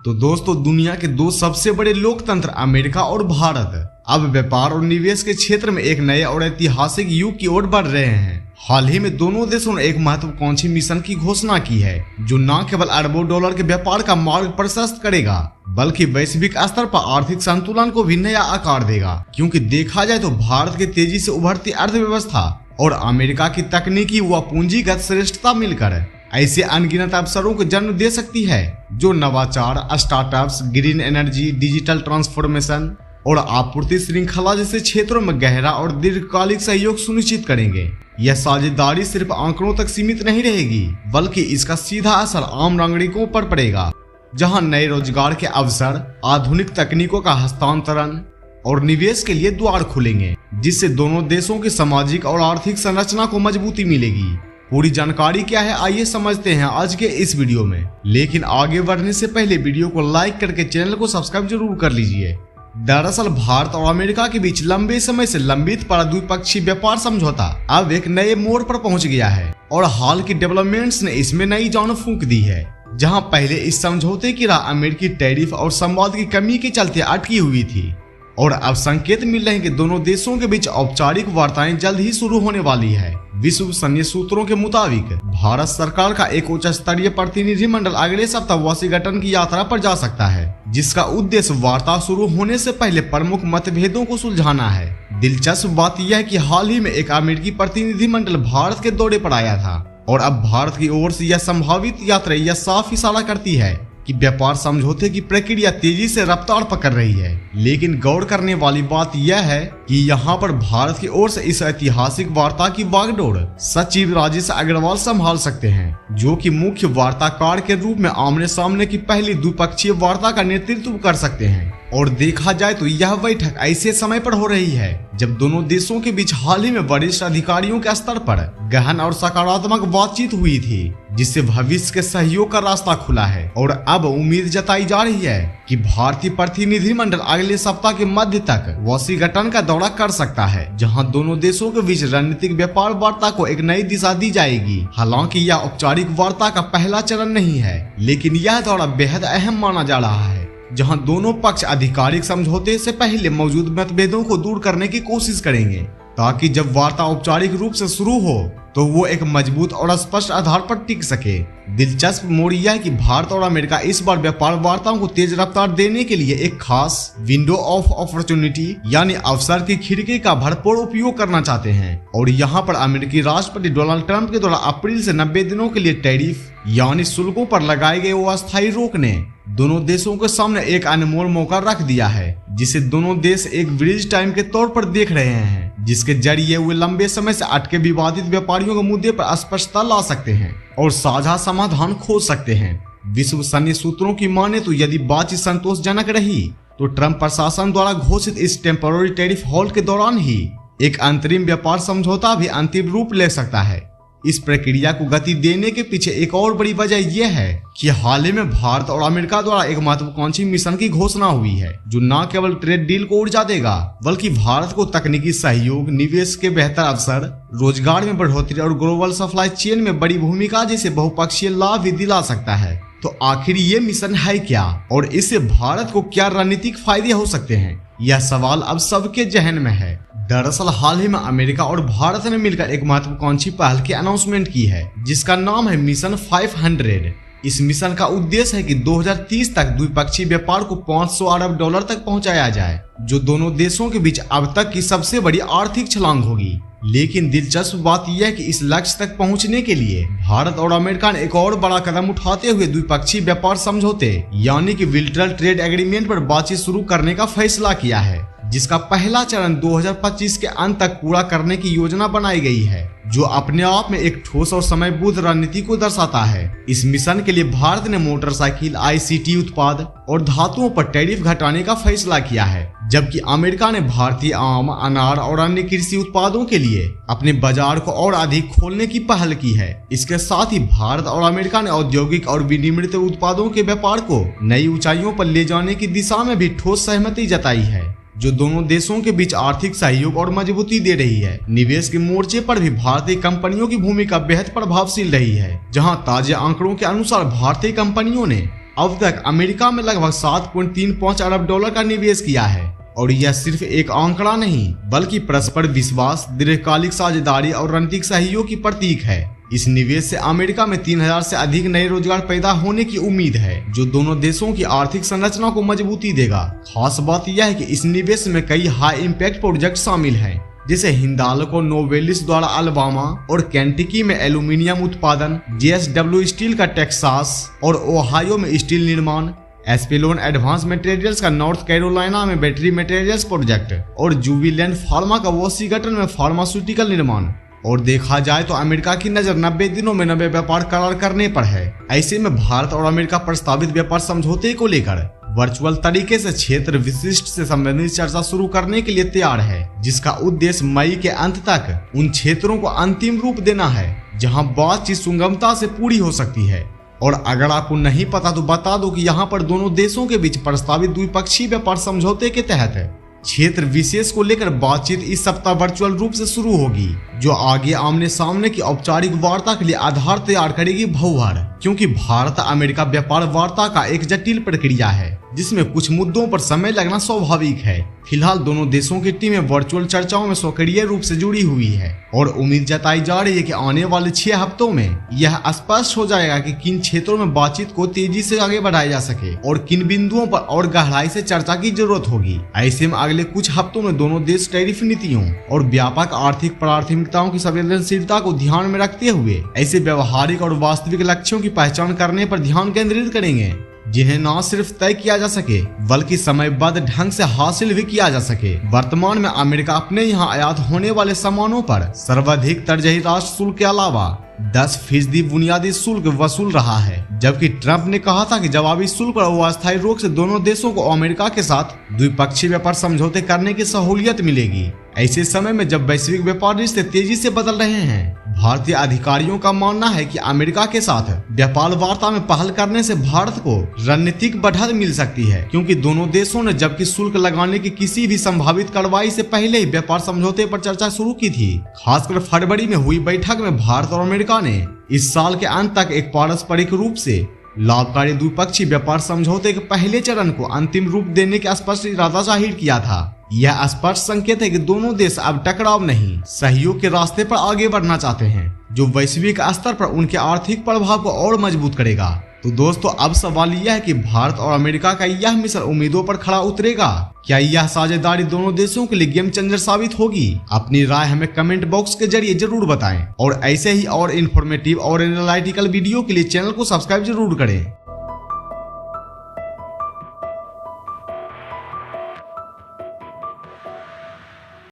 तो दोस्तों, दुनिया के दो सबसे बड़े लोकतंत्र अमेरिका और भारत अब व्यापार और निवेश के क्षेत्र में एक नए और ऐतिहासिक युग की ओर बढ़ रहे हैं। हाल ही में दोनों देशों ने एक महत्वाकांक्षी मिशन की घोषणा की है, जो न केवल अरबों डॉलर के व्यापार का मार्ग प्रशस्त करेगा, बल्कि वैश्विक स्तर पर आर्थिक संतुलन को भी नया आकार देगा। क्योंकि देखा जाए तो भारत की तेजी से उभरती अर्थव्यवस्था और अमेरिका की तकनीकी व पूंजीगत श्रेष्ठता मिलकर ऐसे अनगिनत अवसरों को जन्म दे सकती है, जो नवाचार, startups, green energy, digital transformation और आपूर्ति श्रृंखला जैसे क्षेत्रों में गहरा और दीर्घकालिक सहयोग सुनिश्चित करेंगे। यह साझेदारी सिर्फ आंकड़ों तक सीमित नहीं रहेगी, बल्कि इसका सीधा असर आम नागरिकों पर पड़ेगा, जहां नए रोजगार के अवसर, आधुनिक तकनीकों का हस्तांतरण और निवेश के लिए द्वार खुलेंगे, जिससे दोनों देशों की सामाजिक और आर्थिक संरचना को मजबूती मिलेगी। पूरी जानकारी क्या है, आइए समझते हैं आज के इस वीडियो में। लेकिन आगे बढ़ने से पहले वीडियो को लाइक करके चैनल को सब्सक्राइब जरूर कर लीजिए। दरअसल भारत और अमेरिका के बीच लंबे समय से लंबित पड़ा द्विपक्षीय व्यापार समझौता अब एक नए मोड़ पर पहुंच गया है और हाल की डेवलपमेंट्स ने इसमें नई जान फूंक दी है। जहां पहले इस समझौते की राह अमेरिकी टैरिफ और संवाद की कमी के चलते अटकी हुई थी, और अब संकेत मिल रहे हैं कि दोनों देशों के बीच औपचारिक वार्ताएं जल्द ही शुरू होने वाली है। विश्वसनीय सूत्रों के मुताबिक भारत सरकार का एक उच्च स्तरीय प्रतिनिधिमंडल अगले सप्ताह वाशिंगटन की यात्रा पर जा सकता है, जिसका उद्देश्य वार्ता शुरू होने से पहले प्रमुख मतभेदों को सुलझाना है। दिलचस्प बात यह है कि हाल ही में एक अमेरिकी प्रतिनिधिमंडल भारत के दौरे पर आया था, और अब भारत की ओर से यह संभावित यात्रा यह साफ इशारा करती है कि व्यापार समझौते की प्रक्रिया तेजी से रफ्तार पकड़ रही है। लेकिन गौर करने वाली बात यह है कि यहाँ पर भारत की ओर से इस ऐतिहासिक वार्ता की बागडोर सचिव राजेश अग्रवाल संभाल सकते हैं, जो कि मुख्य वार्ताकार के रूप में आमने सामने की पहली द्विपक्षीय वार्ता का नेतृत्व कर सकते हैं। और देखा जाए तो यह बैठक ऐसे समय पर हो रही है जब दोनों देशों के बीच हाल ही में वरिष्ठ अधिकारियों के स्तर पर गहन और सकारात्मक बातचीत हुई थी, जिससे भविष्य के सहयोग का रास्ता खुला है। और अब उम्मीद जताई जा रही है कि भारतीय प्रतिनिधिमंडल अगले सप्ताह के मध्य तक वाशिंगटन का दौरा कर सकता है, जहां दोनों देशों के बीच रणनीतिक व्यापार वार्ता को एक नई दिशा दी जाएगी। हालांकि यह औपचारिक वार्ता का पहला चरण नहीं है, लेकिन यह दौरा बेहद अहम माना जा रहा है, जहां दोनों पक्ष आधिकारिक समझौते से पहले मौजूद मतभेदों को दूर करने की कोशिश करेंगे, ताकि जब वार्ता औपचारिक रूप से शुरू हो तो वो एक मजबूत और स्पष्ट आधार पर टिक सके। दिलचस्प मोड़ यह है कि भारत और अमेरिका इस बार व्यापार वार्ताओं को तेज रफ्तार देने के लिए एक खास विंडो ऑफ अपॉर्चुनिटी यानी अवसर की खिड़की का भरपूर उपयोग करना चाहते हैं। और यहाँ पर अमेरिकी राष्ट्रपति डोनाल्ड ट्रंप के द्वारा अप्रैल से 90 दिनों के लिए टैरिफ यानी शुल्कों पर लगाए गए वो अस्थायी रोक ने दोनों देशों के सामने एक अनमोल मौका रख दिया है, जिसे दोनों देश एक ब्रिज टाइम के तौर पर देख रहे हैं, जिसके जरिए वे लंबे समय से अटके विवादित व्यापारियों के मुद्दे पर स्पष्टता ला सकते हैं और साझा समाधान खोज सकते हैं। विश्वसनीय सूत्रों की माने तो यदि बातचीत संतोषजनक रही तो ट्रंप प्रशासन द्वारा घोषित इस टेम्पररी टैरिफ होल्ड के दौरान ही एक अंतरिम व्यापार समझौता भी अंतिम रूप ले सकता है। इस प्रक्रिया को गति देने के पीछे एक और बड़ी वजह यह है कि हाल ही में भारत और अमेरिका द्वारा एक महत्वाकांक्षी मिशन की घोषणा हुई है, जो न केवल ट्रेड डील को ऊर्जा देगा, बल्कि भारत को तकनीकी सहयोग, निवेश के बेहतर अवसर, रोजगार में बढ़ोतरी और ग्लोबल सप्लाई चेन में बड़ी भूमिका जैसे बहुपक्षीय लाभ भी दिला सकता है। तो आखिर ये मिशन है क्या, और इससे भारत को क्या रणनीतिक फायदे हो सकते हैं? यह सवाल अब सबके जहन में है। दरअसल हाल ही में अमेरिका और भारत ने मिलकर एक महत्वाकांक्षी पहल की अनाउंसमेंट की है, जिसका नाम है मिशन 500। इस मिशन का उद्देश्य है कि 2030 तक द्विपक्षीय व्यापार को 500 अरब डॉलर तक पहुंचाया जाए, जो दोनों देशों के बीच अब तक की सबसे बड़ी आर्थिक छलांग होगी। लेकिन दिलचस्प बात यह है कि इस लक्ष्य तक पहुंचने के लिए भारत और अमेरिका ने एक और बड़ा कदम उठाते हुए द्विपक्षीय व्यापार समझौते यानी कि बिलैटरल ट्रेड एग्रीमेंट पर बातचीत शुरू करने का फैसला किया है, जिसका पहला चरण 2025 के अंत तक पूरा करने की योजना बनाई गई है, जो अपने आप में एक ठोस और समयबद्ध रणनीति को दर्शाता है। इस मिशन के लिए भारत ने मोटरसाइकिल, ICT उत्पाद और धातुओं पर टैरिफ घटाने का फैसला किया है, जबकि अमेरिका ने भारतीय आम, अनार और अन्य कृषि उत्पादों के लिए अपने बाजार को और अधिक खोलने की पहल की है। इसके साथ ही भारत और अमेरिका ने औद्योगिक और विनिर्मित उत्पादों के व्यापार को नई ऊंचाइयों पर ले जाने की दिशा में भी ठोस सहमति जताई है, जो दोनों देशों के बीच आर्थिक सहयोग और मजबूती दे रही है। निवेश के मोर्चे पर भी भारतीय कंपनियों की भूमिका बेहद प्रभावशील रही है, जहां ताजे आंकड़ों के अनुसार भारतीय कंपनियों ने अब तक अमेरिका में लगभग 7.35 अरब डॉलर का निवेश किया है। और यह सिर्फ एक आंकड़ा नहीं बल्कि परस्पर विश्वास, दीर्घकालिक साझेदारी और रणनीतिक सहयोग की प्रतीक है। इस निवेश से अमेरिका में 3000 से अधिक नए रोजगार पैदा होने की उम्मीद है, जो दोनों देशों की आर्थिक संरचना को मजबूती देगा। खास बात यह है कि इस निवेश में कई हाई इम्पैक्ट प्रोजेक्ट शामिल हैं, जैसे हिंडाल्को नोवेलिस द्वारा अलाबामा और केंटकी में एल्यूमिनियम उत्पादन, JSW स्टील का टेक्सास और ओहायो में स्टील निर्माण, एस्पेलोन एडवांस मटेरियल्स का नॉर्थ कैरोलिना में बैटरी मटेरियल्स प्रोजेक्ट और जुबिलेंट फार्मा का वॉशिंगटन में फार्मास्यूटिकल निर्माण। और देखा जाए तो अमेरिका की नजर 90 दिनों में 90 व्यापार करार करने पर है। ऐसे में भारत और अमेरिका प्रस्तावित व्यापार समझौते को लेकर वर्चुअल तरीके से क्षेत्र विशिष्ट से संबंधित चर्चा शुरू करने के लिए तैयार है, जिसका उद्देश्य मई के अंत तक उन क्षेत्रों को अंतिम रूप देना है जहां बातचीत सुगमता से पूरी हो सकती है। और अगर आपको नहीं पता तो बता दो कि यहाँ पर दोनों देशों के बीच प्रस्तावित द्विपक्षीय व्यापार समझौते के तहत क्षेत्र विशेष को लेकर बातचीत इस सप्ताह वर्चुअल रूप से शुरू होगी, जो आगे आमने सामने की औपचारिक वार्ता के लिए आधार तैयार करेगी भर, क्योंकि भारत अमेरिका व्यापार वार्ता का एक जटिल प्रक्रिया है जिसमें कुछ मुद्दों पर समय लगना स्वाभाविक है। फिलहाल दोनों देशों की टीमें वर्चुअल चर्चाओं में सक्रिय रूप से जुड़ी हुई है और उम्मीद जताई जा रही है कि आने वाले 6 हफ्तों में यह स्पष्ट हो जाएगा कि किन क्षेत्रों में बातचीत को तेजी से आगे बढ़ाया जा सके और किन बिंदुओं पर और गहराई से चर्चा की जरूरत होगी। ऐसे में अगले कुछ हफ्तों में दोनों देश टैरिफ नीतियों और व्यापक आर्थिक प्राथमिकताओं की संवेदनशीलता को ध्यान में रखते हुए ऐसे व्यवहारिक और वास्तविक लक्ष्यों की पहचान करने पर ध्यान केंद्रित करेंगे, जिन्हें न सिर्फ तय किया जा सके बल्कि समयबद्ध ढंग से हासिल भी किया जा सके। वर्तमान में अमेरिका अपने यहाँ आयात होने वाले सामानों पर सर्वाधिक तरजीही राष्ट्र शुल्क के अलावा 10% बुनियादी शुल्क वसूल रहा है, जबकि ट्रंप ने कहा था कि जवाबी शुल्क और अस्थायी रोक से दोनों देशों को अमेरिका के साथ द्विपक्षीय व्यापार समझौते करने की सहूलियत मिलेगी। ऐसे समय में जब वैश्विक व्यापार रिश्ते तेजी से बदल रहे हैं, भारतीय अधिकारियों का मानना है कि अमेरिका के साथ व्यापार वार्ता में पहल करने से भारत को रणनीतिक बढ़त मिल सकती है, क्योंकि दोनों देशों ने जबकि शुल्क लगाने की किसी भी संभावित कार्रवाई से पहले ही व्यापार समझौते पर चर्चा शुरू की थी। खासकर फरवरी में हुई बैठक में भारत और अमेरिका ने इस साल के अंत तक एक पारस्परिक रूप से लाभकारी द्विपक्षीय व्यापार समझौते के पहले चरण को अंतिम रूप देने का स्पष्ट इरादा जाहिर किया था। यह स्पष्ट संकेत है कि दोनों देश अब टकराव नहीं, सहयोग के रास्ते पर आगे बढ़ना चाहते हैं, जो वैश्विक स्तर पर उनके आर्थिक प्रभाव को और मजबूत करेगा। तो दोस्तों, अब सवाल यह है कि भारत और अमेरिका का यह मिशन उम्मीदों पर खरा उतरेगा? क्या यह साझेदारी दोनों देशों के लिए गेम चेंजर साबित होगी? अपनी राय हमें कमेंट बॉक्स के जरिए जरूर बताएं और ऐसे ही और इन्फॉर्मेटिव और एनालिटिकल वीडियो के लिए चैनल को सब्सक्राइब जरूर करें।